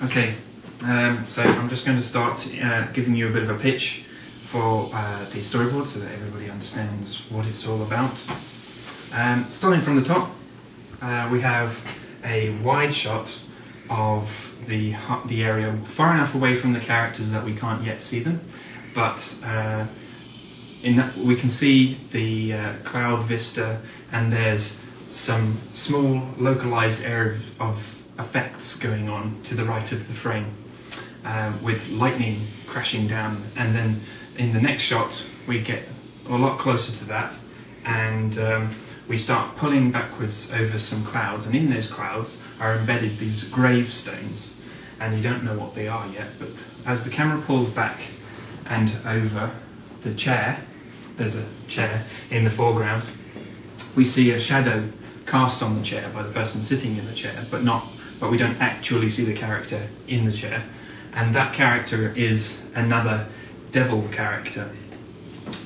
Okay, so I'm just going to start giving you a bit of a pitch for the storyboard so that everybody understands what it's all about. Starting from the top, we have a wide shot of the area far enough away from the characters that we can't yet see them, but in that we can see the cloud vista, and there's some small localized area of effects going on to the right of the frame, with lightning crashing down, and then in the next shot we get a lot closer to that, and we start pulling backwards over some clouds, and in those clouds are embedded these gravestones, and you don't know what they are yet, but as the camera pulls back and over the chair, there's a chair in the foreground, we see a shadow cast on the chair by the person sitting in the chair, but we don't actually see the character in the chair, and that character is another devil character,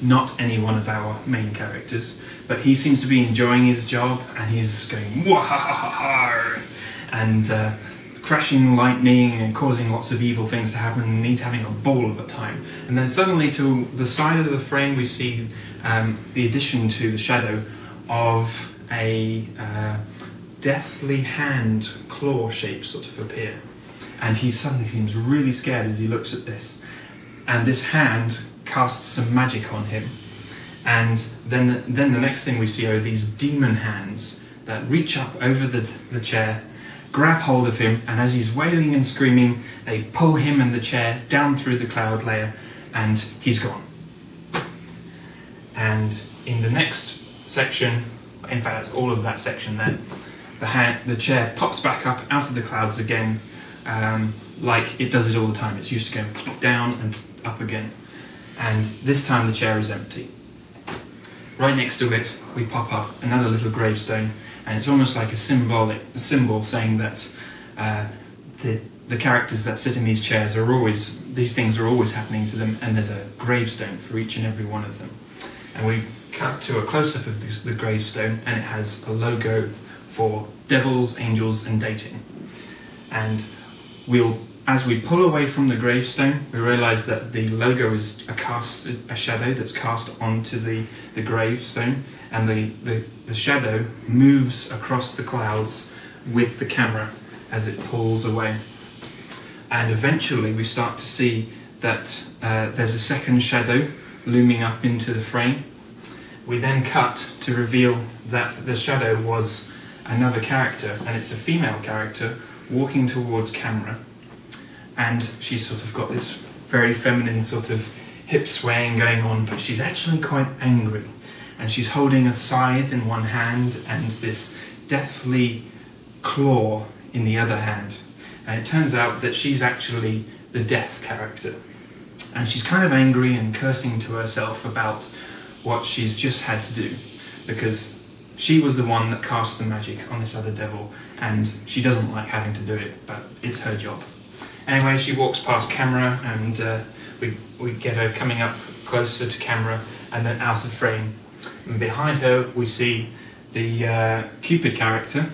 not any one of our main characters, but he seems to be enjoying his job, and he's going wahahaha and crashing lightning and causing lots of evil things to happen, and he's having a ball of a time. And then suddenly to the side of the frame we see the addition to the shadow of a deathly hand claw shape sort of appear, and he suddenly seems really scared as he looks at this, and this hand casts some magic on him, and then the next thing we see are these demon hands that reach up over the chair, grab hold of him, and as he's wailing and screaming they pull him and the chair down through the cloud layer, and he's gone. And in the next section, in fact that's all of that section there, the chair pops back up out of the clouds again, like it does it all the time. It's used to going down and up again, and this time the chair is empty. Right next to it we pop up another little gravestone, and it's almost like a symbol saying that the characters that sit in these chairs these things are always happening to them, and there's a gravestone for each and every one of them. And we cut to a close-up of the gravestone, and it has a logo for devils, angels and dating. And as we pull away from the gravestone, we realise that the logo is a shadow that's cast onto the gravestone, and the shadow moves across the clouds with the camera as it pulls away. And eventually we start to see that there's a second shadow looming up into the frame. We then cut to reveal that the shadow was another character, and it's a female character walking towards camera, and she's sort of got this very feminine sort of hip swaying going on, but she's actually quite angry, and she's holding a scythe in one hand and this deathly claw in the other hand, and it turns out that she's actually the death character, and she's kind of angry and cursing to herself about what she's just had to do, because she was the one that cast the magic on this other devil, and she doesn't like having to do it, but it's her job. Anyway, she walks past camera, and we get her coming up closer to camera and then out of frame. And behind her we see the Cupid character,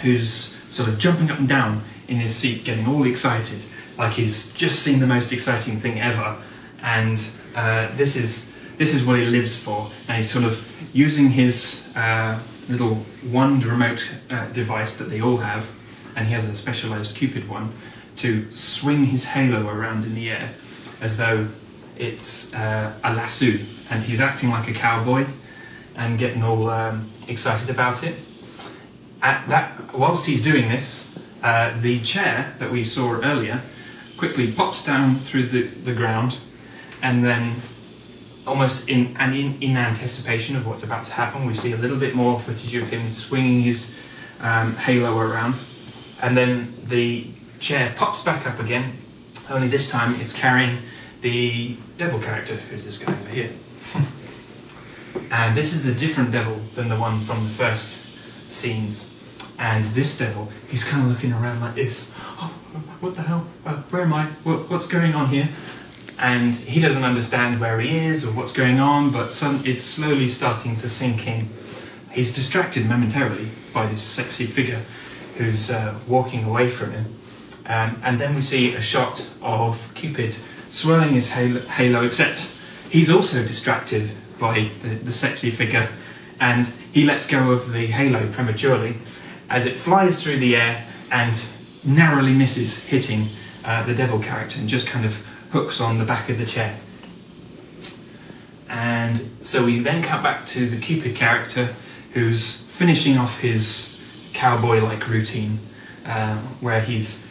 who's sort of jumping up and down in his seat, getting all excited, like he's just seen the most exciting thing ever, and this is what he lives for, and he's sort of using his little wand remote device that they all have, and he has a specialised Cupid one, to swing his halo around in the air as though it's a lasso, and he's acting like a cowboy and getting all excited about it. Whilst he's doing this, the chair that we saw earlier quickly pops down through the ground, and then almost in anticipation of what's about to happen, we see a little bit more footage of him swinging his halo around, and then the chair pops back up again, only this time it's carrying the devil character, who's this guy over here. And this is a different devil than the one from the first scenes, and this devil, he's kind of looking around like this. Oh, what the hell? Where am I? What's going on here? And he doesn't understand where he is or what's going on, but it's slowly starting to sink in. He's distracted momentarily by this sexy figure who's walking away from him, And then we see a shot of Cupid swirling his halo, except he's also distracted by the sexy figure, and he lets go of the halo prematurely as it flies through the air and narrowly misses hitting the devil character and just kind of hooks on the back of the chair. And so we then cut back to the Cupid character, who's finishing off his cowboy-like routine, where he's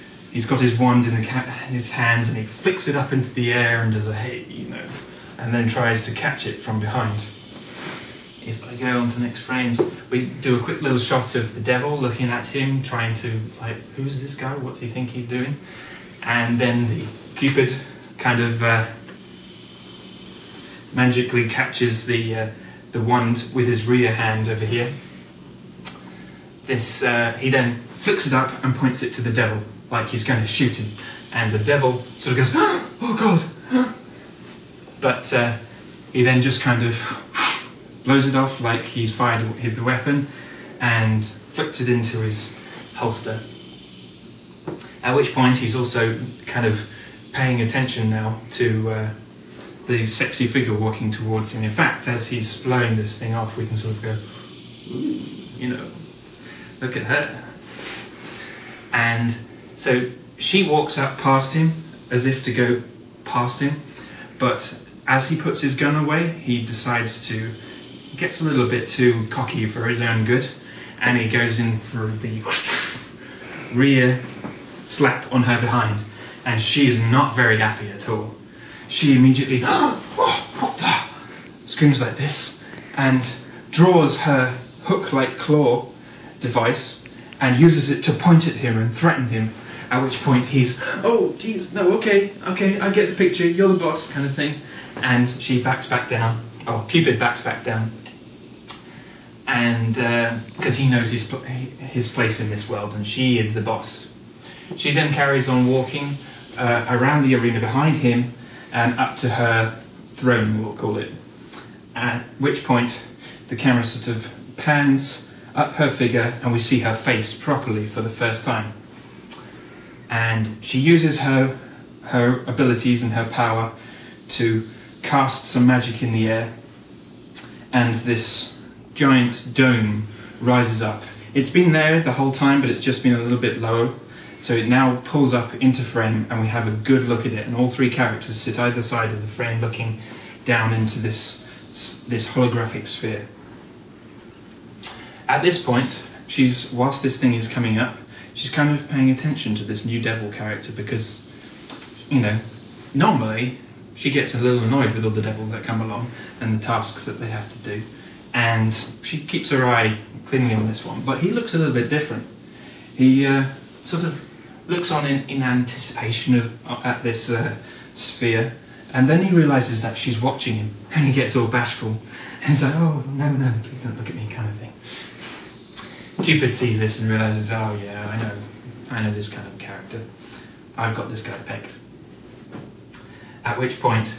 got his wand in his hands and he flicks it up into the air and does a hey, you know, and then tries to catch it from behind. If I go on to the next frames, we do a quick little shot of the devil looking at him, trying to, like, who's this guy? What's he think he's doing? And then the Cupid kind of magically catches the wand with his rear hand over here. He then flicks it up and points it to the devil, like he's going to shoot him. And the devil sort of goes, oh God! But he then just kind of blows it off like he's fired the weapon and flicks it into his holster. At which point he's also kind of paying attention now to the sexy figure walking towards him. In fact, as he's blowing this thing off, we can sort of go, ooh, you know, look at her. And so she walks up past him as if to go past him, but as he puts his gun away, he decides to, gets a little bit too cocky for his own good, and he goes in for the rear slap on her behind, and she is not very happy at all. She immediately screams like this and draws her hook-like claw device and uses it to point at him and threaten him, at which point he's, oh geez, no, okay, I get the picture, you're the boss, kind of thing. And she backs back down, or Cupid backs back down, and because he knows his place in this world and she is the boss. She then carries on walking around the arena behind him and up to her throne, we'll call it, at which point the camera sort of pans up her figure and we see her face properly for the first time. And she uses her abilities and her power to cast some magic in the air, and this giant dome rises up. It's been there the whole time, but it's just been a little bit lower, so it now pulls up into frame and we have a good look at it, and all three characters sit either side of the frame looking down into this holographic sphere. At this point, whilst this thing is coming up, she's kind of paying attention to this new devil character because, you know, normally she gets a little annoyed with all the devils that come along and the tasks that they have to do, and she keeps her eye cleanly on this one, but he looks a little bit different. He sort of looks on in anticipation at this sphere, and then he realises that she's watching him, and he gets all bashful, and he's like, oh, no, please don't look at me, kind of thing. Cupid sees this and realises, oh yeah, I know this kind of character. I've got this guy pegged. At which point,